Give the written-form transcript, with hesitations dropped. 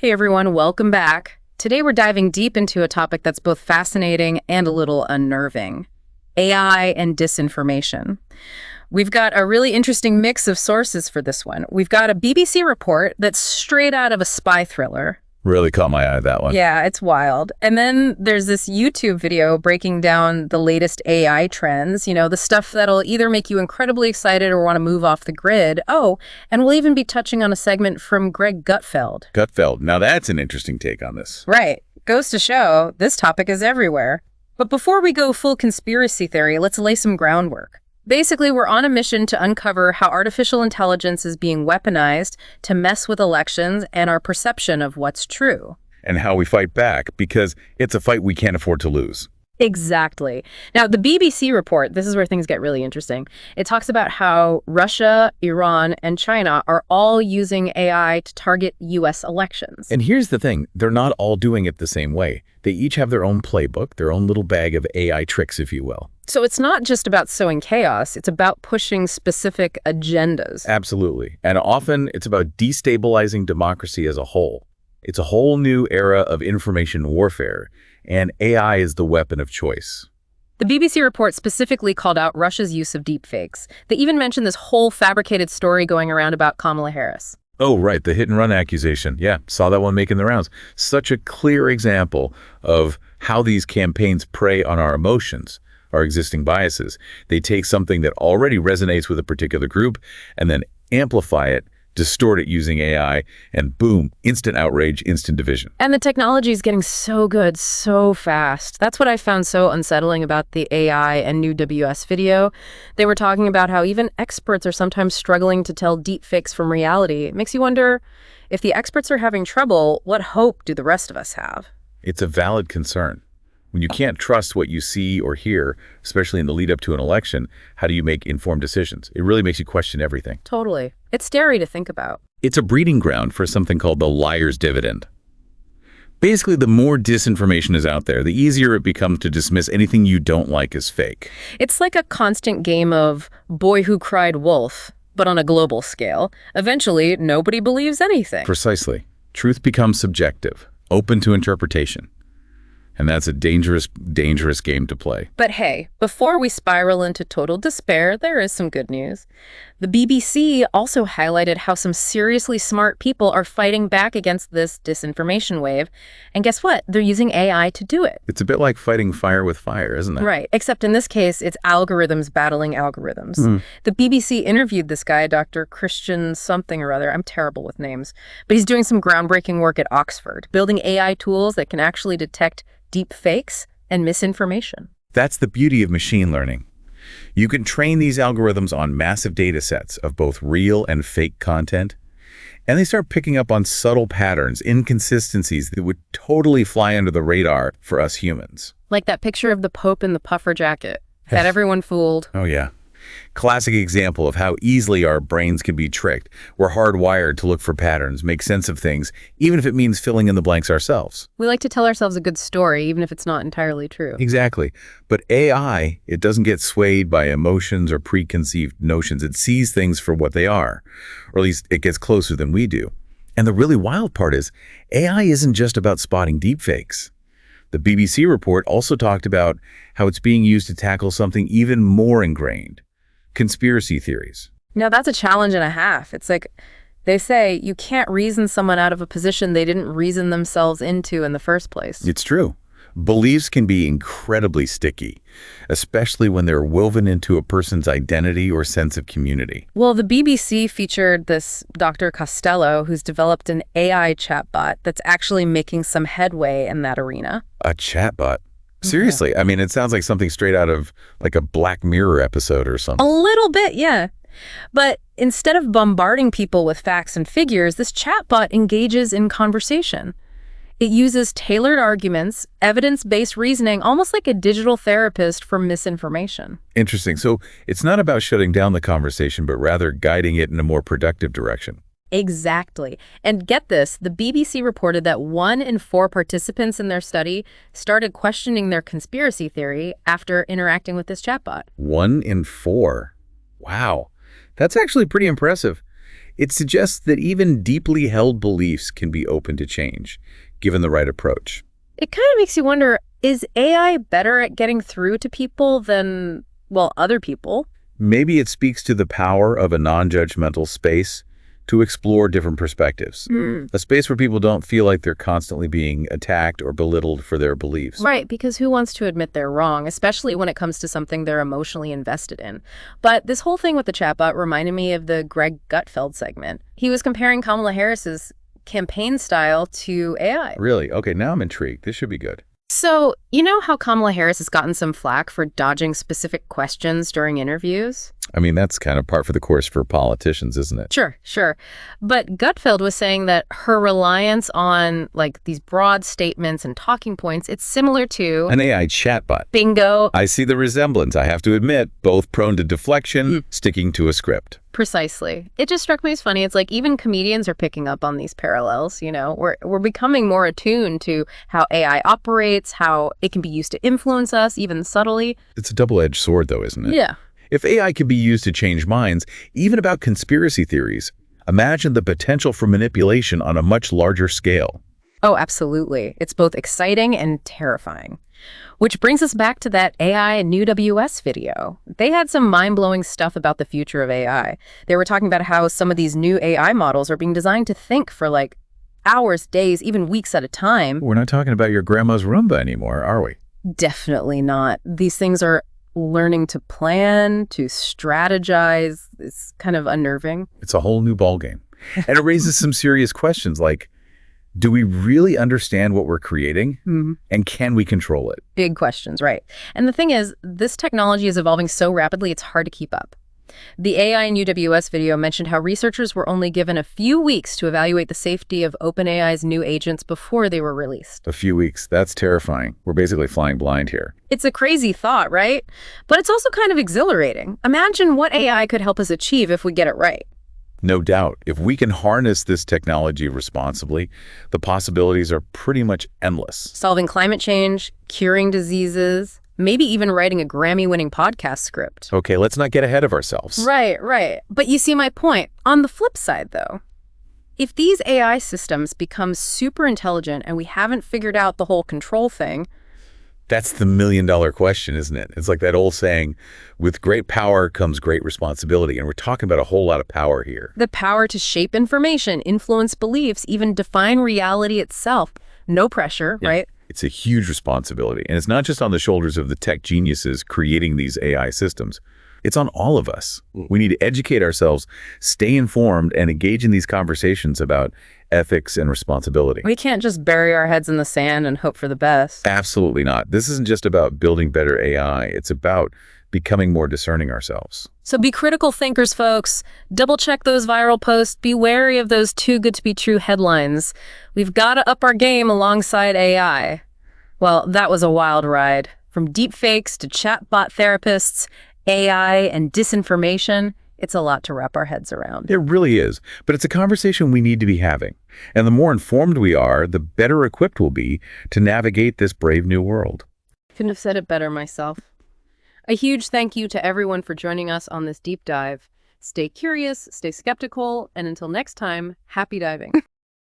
Hey everyone, welcome back. Today we're diving deep into a topic that's both fascinating and a little unnerving: AI and disinformation. We've got a really interesting mix of sources for this one. We've got a BBC report that's straight out of a spy thriller. Really caught my eye, that one. Yeah, it's wild. And then there's this YouTube video breaking down the latest AI trends, the stuff that'll either make you incredibly excited or want to move off the grid. Oh, and we'll even be touching on a segment from Greg Gutfeld. Gutfeld. Now that's an interesting take on this. Right. Goes to show this topic is everywhere. But before we go full conspiracy theory, let's lay some groundwork. Basically, we're on a mission to uncover how artificial intelligence is being weaponized to mess with elections and our perception of what's true. And how we fight back, because it's a fight we can't afford to lose. Exactly. Now, the BBC report, this is where things get really interesting. It talks about how Russia, Iran, and China are all using AI to target U.S. elections. And here's the thing, they're not all doing it the same way. They each have their own playbook, their own little bag of AI tricks, if you will. So it's not just about sowing chaos, it's about pushing specific agendas. Absolutely. And often it's about destabilizing democracy as a whole. It's a whole new era of information warfare, and AI is the weapon of choice. The BBC report specifically called out Russia's use of deepfakes. They even mentioned this whole fabricated story going around about Kamala Harris. Oh, right, the hit-and-run accusation. Yeah, saw that one making the rounds. Such a clear example of how these campaigns prey on our emotions, our existing biases. They take something that already resonates with a particular group and then amplify it, distort it using AI, and boom, instant outrage, instant division. And the technology is getting so good so fast. That's what I found so unsettling about the AI and new WS video. They were talking about how even experts are sometimes struggling to tell deepfakes from reality. It makes you wonder, if the experts are having trouble, what hope do the rest of us have? It's a valid concern. When you can't trust what you see or hear, especially in the lead up to an election, how do you make informed decisions? It really makes you question everything. Totally. It's scary to think about. It's a breeding ground for something called the liar's dividend. Basically, the more disinformation is out there, the easier it becomes to dismiss anything you don't like as fake. It's like a constant game of boy who cried wolf, but on a global scale. Eventually, nobody believes anything. Precisely. Truth becomes subjective, open to interpretation. And that's a dangerous, dangerous game to play. But hey, before we spiral into total despair, there is some good news. The BBC also highlighted how some seriously smart people are fighting back against this disinformation wave. And guess what? They're using AI to do it. It's a bit like fighting fire with fire, isn't it? Right, except in this case, it's algorithms battling algorithms. The BBC interviewed this guy, Dr. Christian something or other. I'm terrible with names. But he's doing some groundbreaking work at Oxford, building AI tools that can actually detect deep fakes and misinformation. That's the beauty of machine learning. You can train these algorithms on massive data sets of both real and fake content, and they start picking up on subtle patterns, inconsistencies that would totally fly under the radar for us humans. Like that picture of the Pope in the puffer jacket. Had everyone fooled. Oh, yeah. Classic example of how easily our brains can be tricked. We're hardwired to look for patterns, make sense of things, even if it means filling in the blanks ourselves. We like to tell ourselves a good story, even if it's not entirely true. Exactly. But AI, it doesn't get swayed by emotions or preconceived notions. It sees things for what they are, or at least it gets closer than we do. And the really wild part is, AI isn't just about spotting deepfakes. The BBC report also talked about how it's being used to tackle something even more ingrained: conspiracy theories. Now, that's a challenge and a half. It's like they say you can't reason someone out of a position they didn't reason themselves into in the first place. It's true. Beliefs can be incredibly sticky, especially when they're woven into a person's identity or sense of community. Well, the BBC featured this Dr. Costello, who's developed an AI chatbot that's actually making some headway in that arena. A chatbot? Seriously, I mean, it sounds like something straight out of like a Black Mirror episode or something. A little bit, yeah. But instead of bombarding people with facts and figures, this chatbot engages in conversation. It uses tailored arguments, evidence-based reasoning, almost like a digital therapist for misinformation. Interesting. So it's not about shutting down the conversation, but rather guiding it in a more productive direction. Exactly. And get this, the BBC reported that 1 in 4 participants in their study started questioning their conspiracy theory after interacting with this chatbot. 1 in 4. Wow. That's actually pretty impressive. It suggests that even deeply held beliefs can be open to change, given the right approach. It kind of makes you wonder, is AI better at getting through to people than, well, other people? Maybe it speaks to the power of a non-judgmental space to explore different perspectives. A space where people don't feel like they're constantly being attacked or belittled for their beliefs. Right, because who wants to admit they're wrong, especially when it comes to something they're emotionally invested in? But this whole thing with the chatbot reminded me of the Greg Gutfeld segment. He was comparing Kamala Harris's campaign style to AI. Really? Okay, now I'm intrigued. This should be good. So, you know how Kamala Harris has gotten some flack for dodging specific questions during interviews? I mean, that's kind of par for the course for politicians, isn't it? Sure. But Gutfeld was saying that her reliance on, like, these broad statements and talking points, it's similar to An AI chatbot. bingo. I see the resemblance, I have to admit, both prone to deflection, sticking to a script. Precisely. It just struck me as funny. It's like even comedians are picking up on these parallels, you know? We're becoming more attuned to how AI operates, how it can be used to influence us, even subtly. It's a double-edged sword, though, isn't it? Yeah. If AI could be used to change minds, even about conspiracy theories, imagine the potential for manipulation on a much larger scale. Oh, absolutely. It's both exciting and terrifying. Which brings us back to that AI and new WS video. They had some mind-blowing stuff about the future of AI. They were talking about how some of these new AI models are being designed to think for like hours, days, even weeks at a time. We're not talking about your grandma's Roomba anymore, are we? Definitely not. These things are learning to plan, to strategize. It's kind of unnerving. It's a whole new ballgame. And it raises some serious questions like, do we really understand what we're creating? And can we control it? Big questions, right. And the thing is, this technology is evolving so rapidly, it's hard to keep up. The AI and UWS video mentioned how researchers were only given a few weeks to evaluate the safety of OpenAI's new agents before they were released. A few weeks. That's terrifying. We're basically flying blind here. It's a crazy thought, right? But it's also kind of exhilarating. Imagine what AI could help us achieve if we get it right. No doubt. If we can harness this technology responsibly, the possibilities are pretty much endless. Solving climate change, curing diseases, maybe even writing a Grammy-winning podcast script. Okay, let's not get ahead of ourselves. Right. But you see my point. On the flip side, though, if these AI systems become super intelligent and we haven't figured out the whole control thing, That's the million-dollar question, isn't it? It's like that old saying, with great power comes great responsibility. And we're talking about a whole lot of power here. the power to shape information, influence beliefs, even define reality itself. No pressure, right? It's a huge responsibility. And it's not just on the shoulders of the tech geniuses creating these AI systems. It's on all of us. We need to educate ourselves, stay informed, and engage in these conversations about ethics and responsibility. We can't just bury our heads in the sand and hope for the best. Absolutely not. This isn't just about building better AI. It's about becoming more discerning ourselves. So be critical thinkers, folks. Double check those viral posts. Be wary of those too good to be true headlines. We've got to up our game alongside AI. Well, that was a wild ride. From deepfakes to chatbot therapists, AI and disinformation, it's a lot to wrap our heads around. It really is. But it's a conversation we need to be having. And the more informed we are, the better equipped we'll be to navigate this brave new world. Couldn't have said it better myself. A huge thank you to everyone for joining us on this deep dive. Stay curious, stay skeptical, and until next time, happy diving.